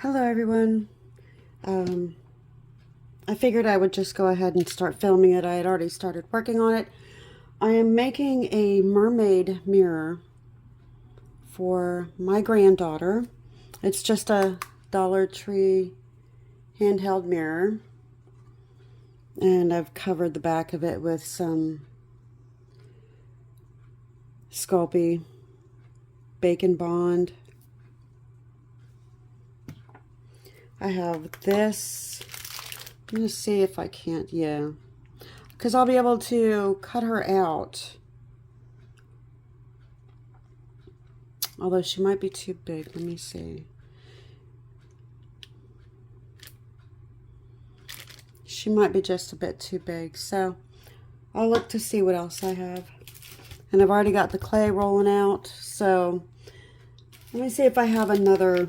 Hello everyone. I figured I would just go ahead and start filming it. I had already started working on it. I am making a mermaid mirror for my granddaughter. It's just a Dollar Tree handheld mirror, and I've covered the back of it with some Sculpey Bacon Bond. I have this. I'm going to see if I can't, yeah. Because I'll be able to cut her out. Although she might be too big. Let me see. She might be just a bit too big. So I'll look to see what else I have. And I've already got the clay rolling out. So let me see if I have another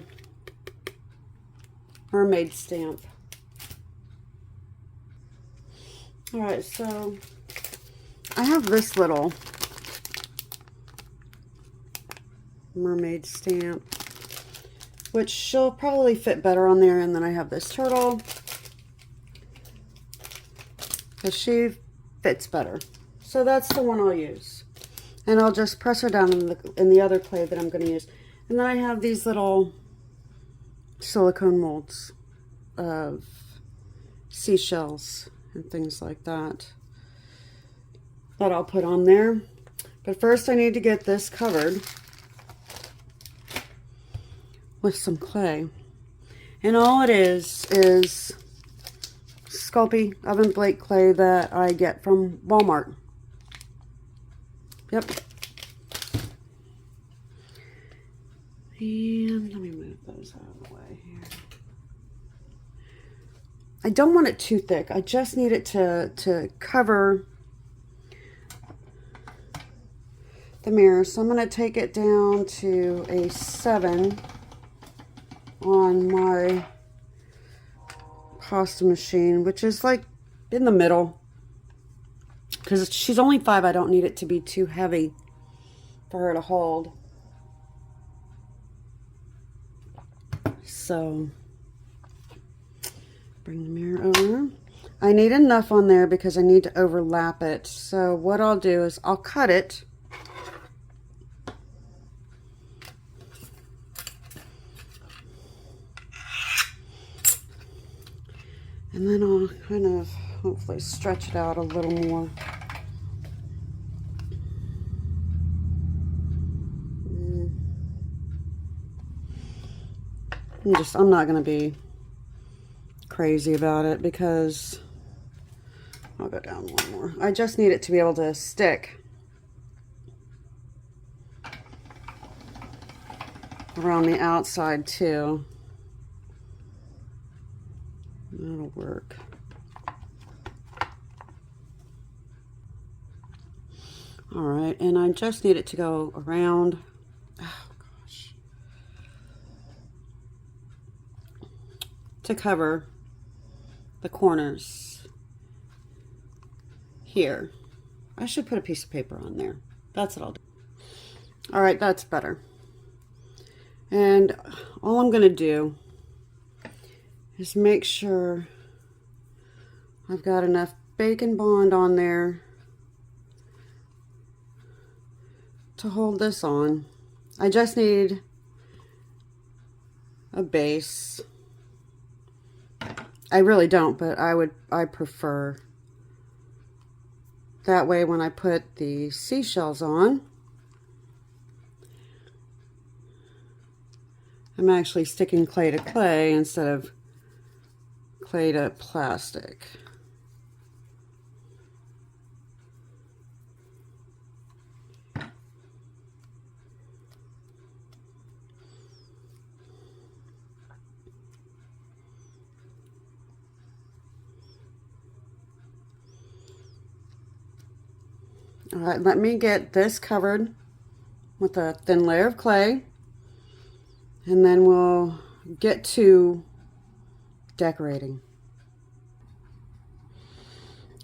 mermaid stamp. Alright, so I have this little mermaid stamp, which she'll probably fit better on there, and then I have this turtle because she fits better. So that's the one I'll use. And I'll just press her down in the other clay that I'm going to use. And then I have these little silicone molds of seashells and things like that I'll put on there. But first I need to get this covered with some clay. And all it is Sculpey oven flake clay that I get from Walmart. Yep. And let me move those out of the way here. I don't want it too thick. I just need it to cover the mirror. So I'm going to take it down to a 7 on my pasta machine, which is like in the middle. Because she's only 5, I don't need it to be too heavy for her to hold. So bring the mirror over. I need enough on there because I need to overlap it. So what I'll do is I'll cut it. And then I'll kind of hopefully stretch it out a little more. I'm not going to be crazy about it because I'll go down one more. I just need it to be able to stick around the outside too. That'll work. All right, and I just need it to go around. Oh gosh. To cover the corners here. I should put a piece of paper on there. That's what I'll do. All right, that's better. And all I'm going to do is make sure I've got enough Bacon Bond on there to hold this on. I just need a base. I really don't, but I prefer. That way when I put the seashells on, I'm actually sticking clay to clay instead of clay to plastic. All right, let me get this covered with a thin layer of clay, and then we'll get to decorating.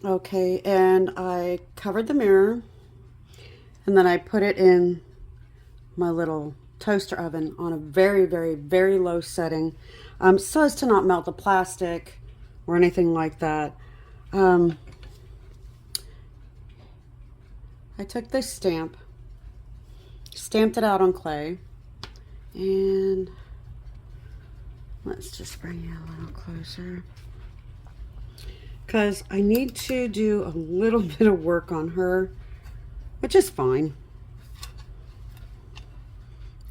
Okay, and I covered the mirror, and then I put it in my little toaster oven on a very, very, very low setting, so as to not melt the plastic or anything like that. I took this stamp, stamped it out on clay, and let's just bring you a little closer, because I need to do a little bit of work on her, which is fine.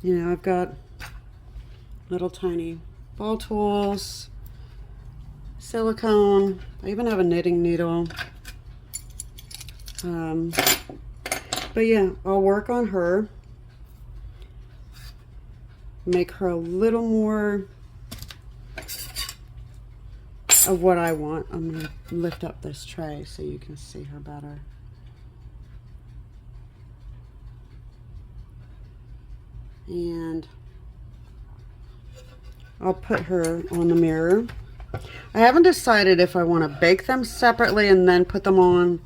You know, I've got little tiny ball tools, silicone. I even have a knitting needle. But yeah, I'll work on her, make her a little more of what I want. I'm going to lift up this tray so you can see her better. And I'll put her on the mirror. I haven't decided if I want to bake them separately and then put them on,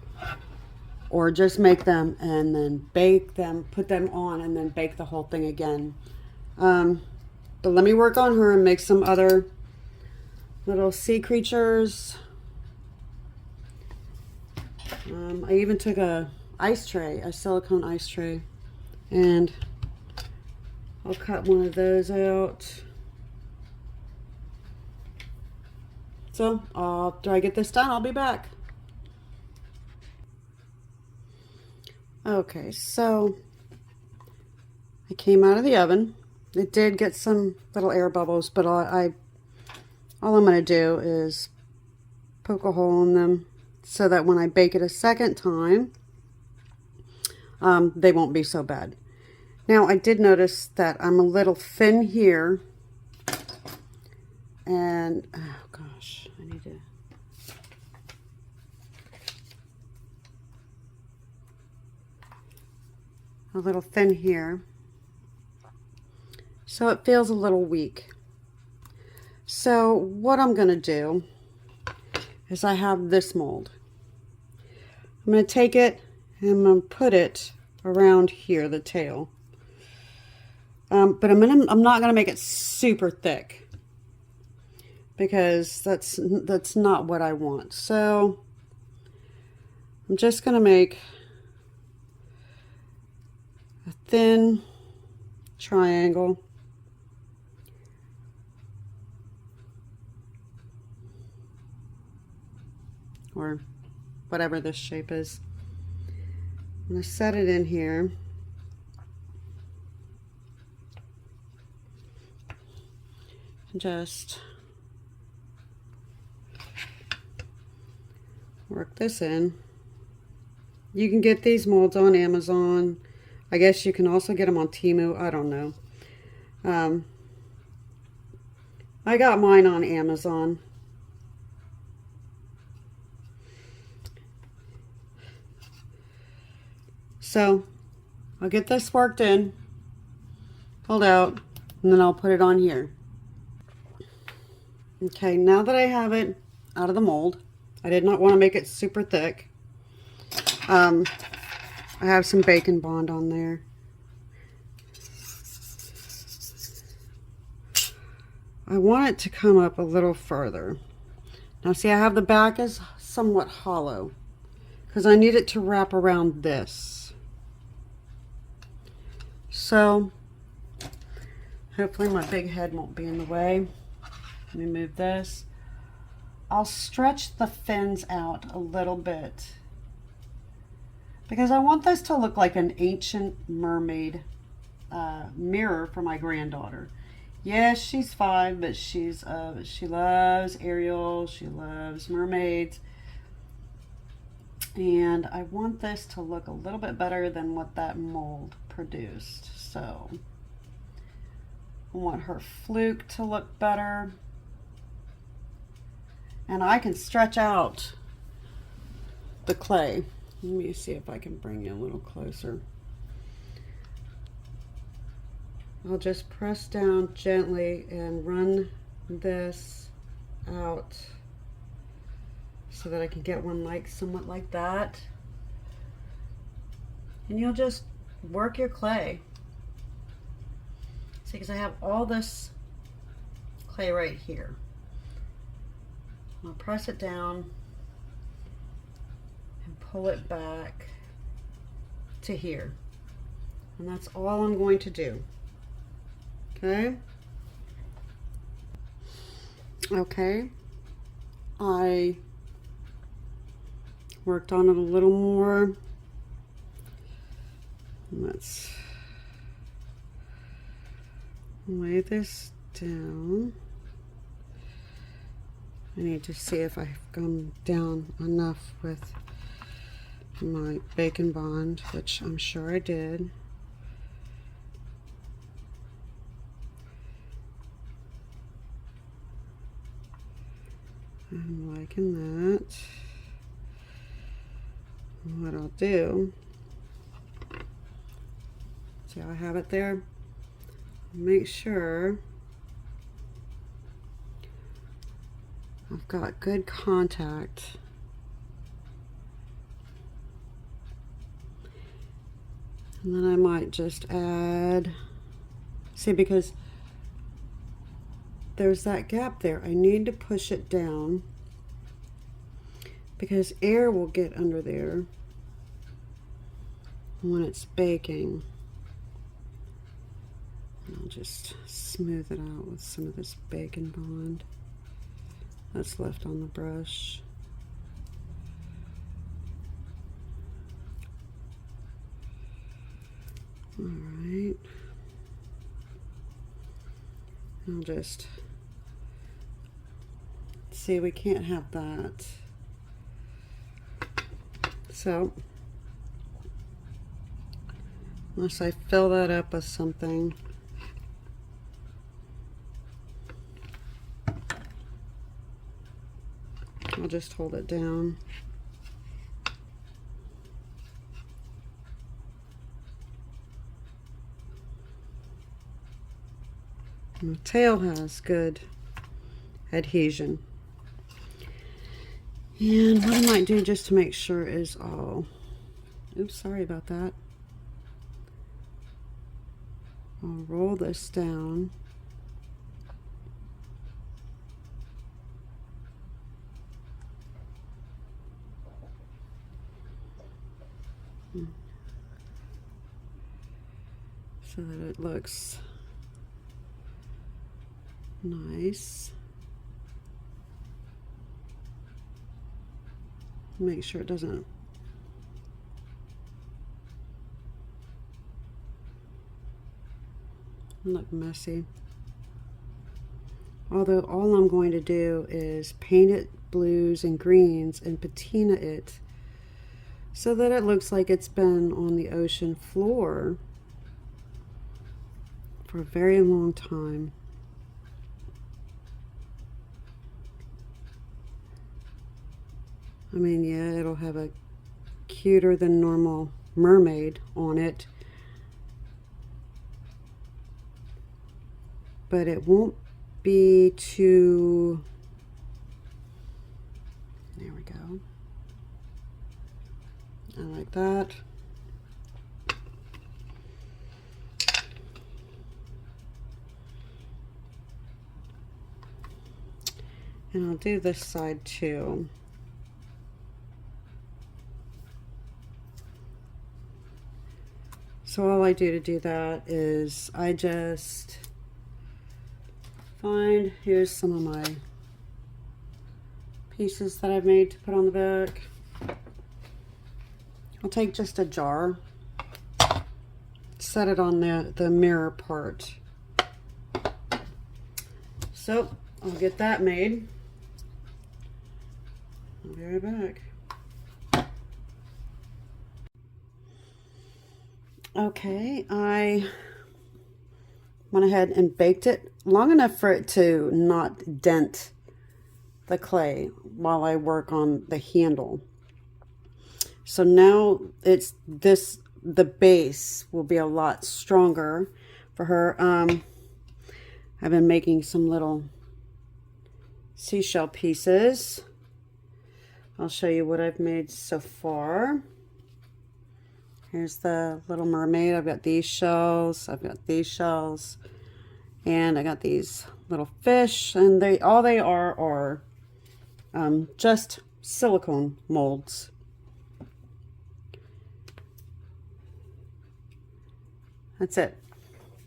or just make them and then bake them, put them on and then bake the whole thing again. But let me work on her and make some other little sea creatures. I even took a ice tray, a silicone ice tray, and I'll cut one of those out. So after I get this done, I'll be back. Okay, so I came out of the oven. It did get some little air bubbles, but all I'm going to do is poke a hole in them so that when I bake it a second time, they won't be so bad. Now, I did notice that I'm a little thin here, and oh gosh, I need to... a little thin here, so it feels a little weak. So what I'm going to do is, I have this mold. I'm going to take it and I'm going to put it around here, the tail. But I'm not going to make it super thick, because that's not what I want. So I'm just going to make a thin triangle, or whatever this shape is. I'm going to set it in here. And just work this in. You can get these molds on Amazon. I guess you can also get them on Temu. I don't know. I got mine on Amazon. So I'll get this worked in, pulled out, and then I'll put it on here. Okay, now that I have it out of the mold, I did not want to make it super thick. I have some Bacon Bond on there. I want it to come up a little further. Now see, I have the back is somewhat hollow because I need it to wrap around this. So hopefully my big head won't be in the way. Let me move this. I'll stretch the fins out a little bit because I want this to look like an ancient mermaid mirror for my granddaughter. Yes, she's 5, but she loves Ariel. She loves mermaids. And I want this to look a little bit better than what that mold produced. So I want her fluke to look better. And I can stretch out the clay. Let me see if I can bring you a little closer. I'll just press down gently and run this out so that I can get one somewhat like that. And you'll just work your clay. See, because I have all this clay right here. I'll press it down and pull it back to here. And that's all I'm going to do. Okay? Okay. I worked on it a little more. Let's lay this down. I need to see if I've gone down enough with my bacon bond, which I'm sure I did. I'm liking that. What I'll do, see how I have it there? Make sure I've got good contact. And then I might just add, see, because there's that gap there. I need to push it down because air will get under there when it's baking. I'll just smooth it out with some of this bacon bond that's left on the brush. All right. I'll just see, we can't have that. So, unless I fill that up with something. I'll just hold it down. And the tail has good adhesion. And what I might do just to make sure is oops, sorry about that. I'll roll this down. So that it looks nice. Make sure it doesn't look messy. Although all I'm going to do is paint it blues and greens and patina it so that it looks like it's been on the ocean floor for a very long time. I mean, yeah, it'll have a cuter than normal mermaid on it, but it won't be too, there we go. I like that. And I'll do this side too. So all I do to do that is I just find, here's some of my pieces that I've made to put on the back. I'll take just a jar, set it on the mirror part. So I'll get that made. I'll be right back. Okay, I went ahead and baked it long enough for it to not dent the clay while I work on the handle. So now it's this, the base will be a lot stronger for her. I've been making some little seashell pieces. I'll show you what I've made so far. Here's the little mermaid. I've got these shells. I've got these shells. And I got these little fish, and all they are just silicone molds. That's it.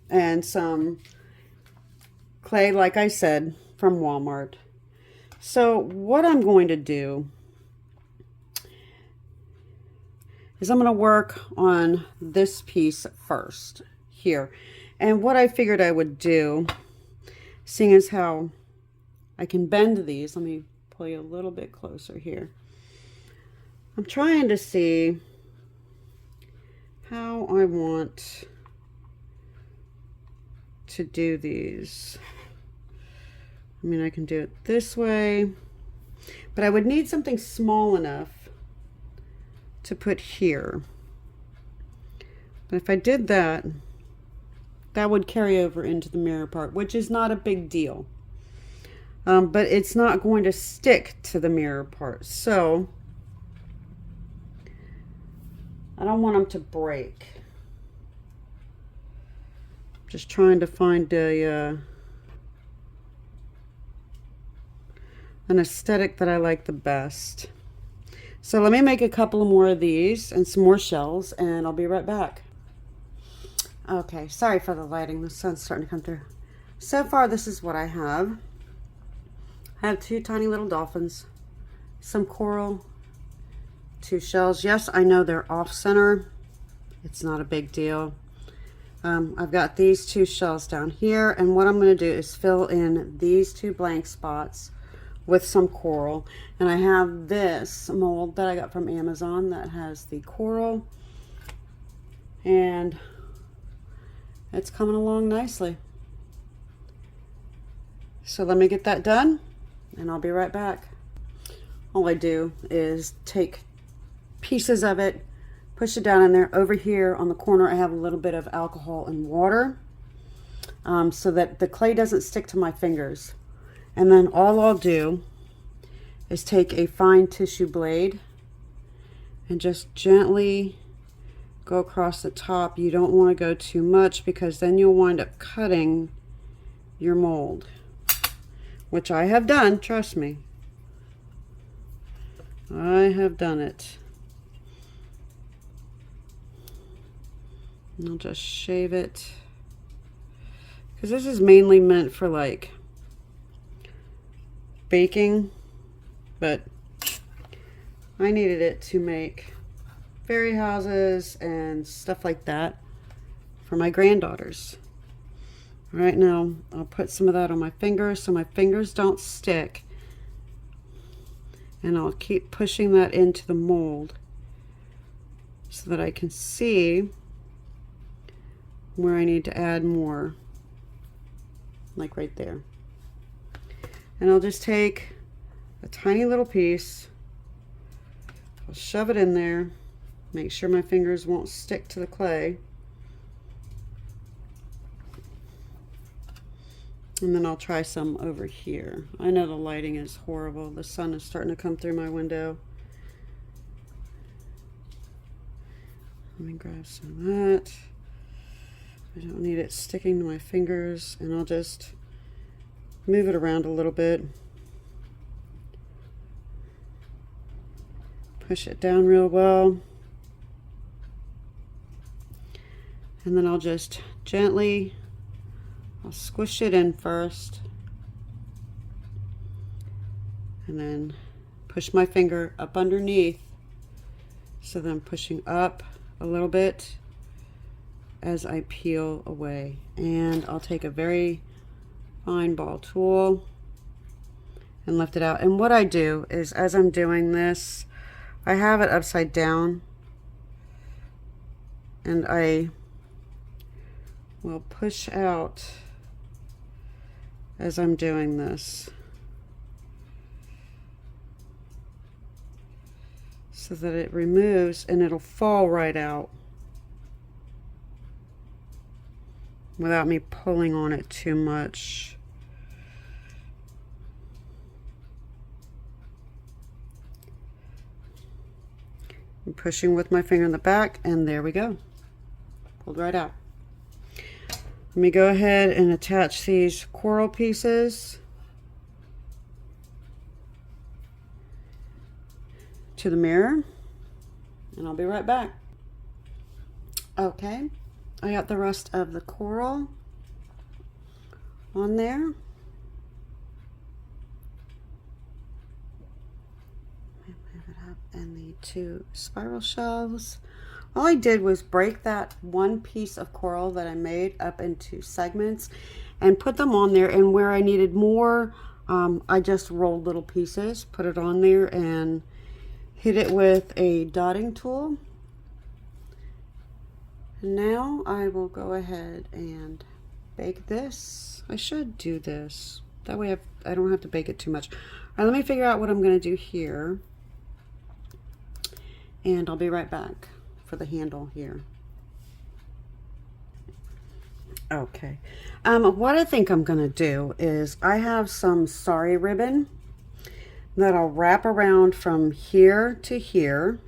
And some clay, like I said, from Walmart. So what I'm going to do is I'm going to work on this piece first here. And what I figured I would do, seeing as how I can bend these, let me pull you a little bit closer here. I'm trying to see how I want to do these. I mean, I can do it this way, but I would need something small enough to put here. But if I did that, that would carry over into the mirror part, which is not a big deal. But it's not going to stick to the mirror part. So I don't want them to break. Just trying to find an aesthetic that I like the best. So let me make a couple more of these and some more shells, and I'll be right back. Okay, sorry for the lighting. The sun's starting to come through. So far, this is what I have. I have 2 tiny little dolphins, some coral, 2 shells. Yes, I know they're off center. It's not a big deal. I've got these 2 shells down here, and what I'm going to do is fill in these 2 blank spots with some coral. And I have this mold that I got from Amazon that has the coral, and it's coming along nicely. So let me get that done, and I'll be right back. All I do is take pieces of it, push it down in there. Over here on the corner, I have a little bit of alcohol and water so that the clay doesn't stick to my fingers. And then all I'll do is take a fine tissue blade and just gently go across the top. You don't want to go too much because then you'll wind up cutting your mold, which I have done, trust me. I have done it. And I'll just shave it, because this is mainly meant for like baking, but I needed it to make fairy houses and stuff like that for my granddaughters. Right now, I'll put some of that on my fingers so my fingers don't stick, and I'll keep pushing that into the mold so that I can see where I need to add more, like right there. And I'll just take a tiny little piece, I'll shove it in there, make sure my fingers won't stick to the clay, and then I'll try some over here. I know the lighting is horrible. The sun is starting to come through my window. Let me grab some of that. I don't need it sticking to my fingers, and I'll just move it around a little bit. Push it down real well. And then I'll just gently, I'll squish it in first. And then push my finger up underneath. So that I'm pushing up a little bit as I peel away. And I'll take a very fine ball tool and lift it out. And what I do is, as I'm doing this, I have it upside down, and I will push out as I'm doing this so that it removes, and it'll fall right out without me pulling on it too much. I'm pushing with my finger in the back, and there we go. Pulled right out. Let me go ahead and attach these coral pieces to the mirror, and I'll be right back. Okay, I got the rest of the coral on there. Move it up, and the 2 spiral shells. All I did was break that one piece of coral that I made up into segments and put them on there, and where I needed more, I just rolled little pieces, put it on there, and hit it with a dotting tool. And now I will go ahead and bake this. I should do this. That way I don't have to bake it too much. All right, let me figure out what I'm going to do here. And I'll be right back for the handle here. Okay. What I think I'm going to do is I have some sari ribbon that I'll wrap around from here to here.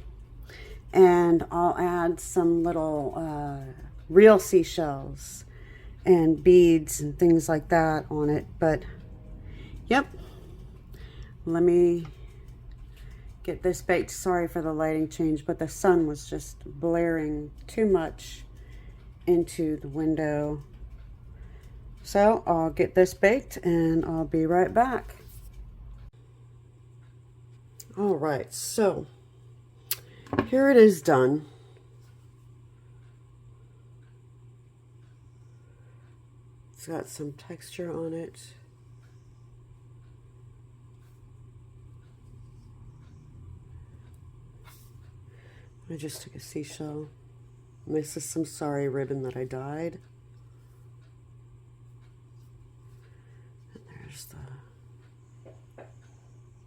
And I'll add some little real seashells and beads and things like that on it. But, yep. Let me get this baked. Sorry for the lighting change, but the sun was just blaring too much into the window. So I'll get this baked and I'll be right back. All right, so here it is done. It's got some texture on it. I just took a seashell. This is some sari ribbon that I dyed. And there's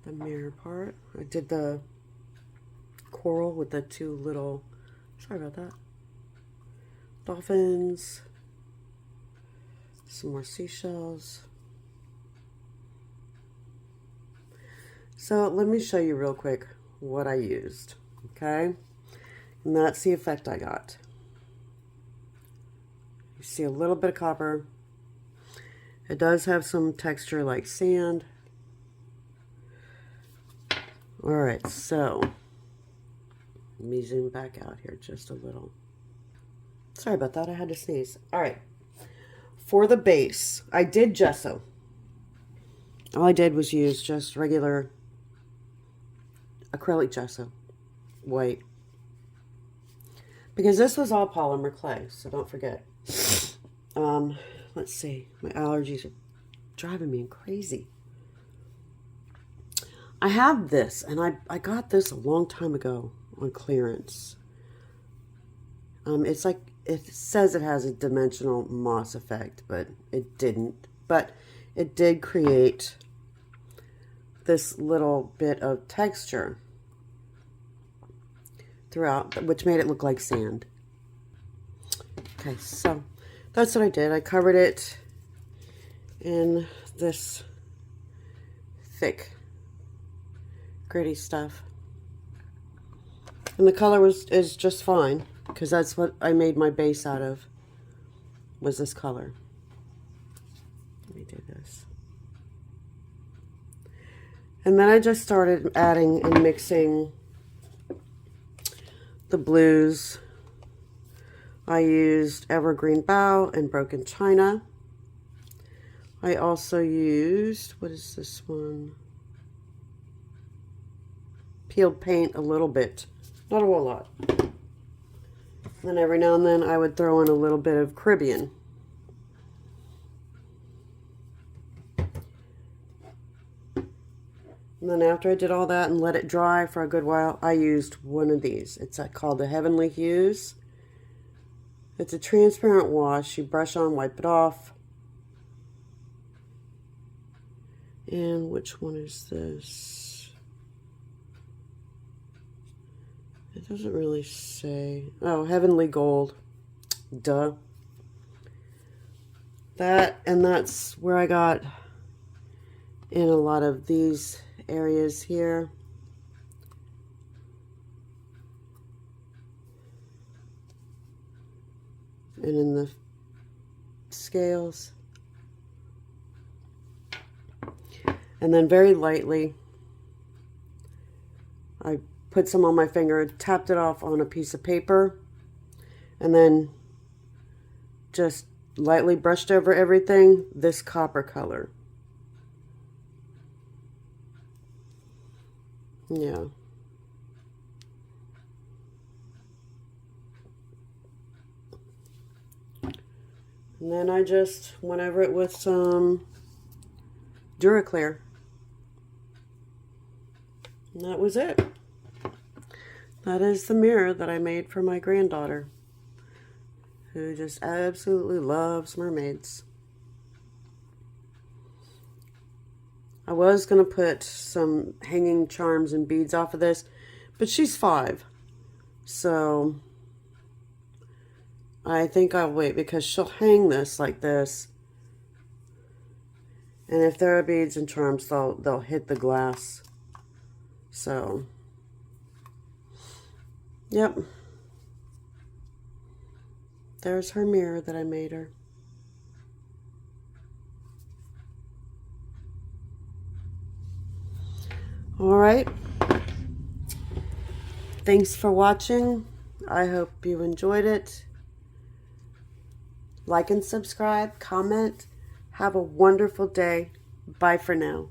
the mirror part. I did the coral with the 2 little, sorry about that, dolphins. Some more seashells. So let me show you real quick what I used, okay? And that's the effect I got. You see a little bit of copper. It does have some texture like sand. All right, so let me zoom back out here just a little. Sorry about that, I had to sneeze. All right, for the base, I did gesso. All I did was use just regular acrylic gesso, white. Because this was all polymer clay, so don't forget. Let's see, my allergies are driving me crazy. I have this, and I got this a long time ago on clearance. It's like, it says it has a dimensional moss effect, but it didn't. But it did create this little bit of texture throughout, which made it look like sand. Okay, so that's what I did. I covered it in this thick, gritty stuff. And the color is just fine, because that's what I made my base out of, was this color. Let me do this. And then I just started adding and mixing the blues. I used Evergreen Bough and Broken China. I also used, what is this one? Peeled paint a little bit, not a whole lot. And then every now and then I would throw in a little bit of Caribbean. And then after I did all that and let it dry for a good while, I used one of these. It's called the Heavenly Hues. It's a transparent wash. You brush on, wipe it off. And which one is this? It doesn't really say. Oh, Heavenly Gold. Duh. That's where I got in a lot of these areas here. And in the scales. And then very lightly, I put some on my finger, tapped it off on a piece of paper, and then just lightly brushed over everything this copper color. Yeah. And then I just went over it with some Duraclear. And that was it. That is the mirror that I made for my granddaughter, who just absolutely loves mermaids. I was going to put some hanging charms and beads off of this, but she's 5. So I think I'll wait because she'll hang this like this. And if there are beads and charms, they'll hit the glass. So, yep. There's her mirror that I made her. All right. Thanks for watching. I hope you enjoyed it. Like and subscribe, comment. Have a wonderful day. Bye for now.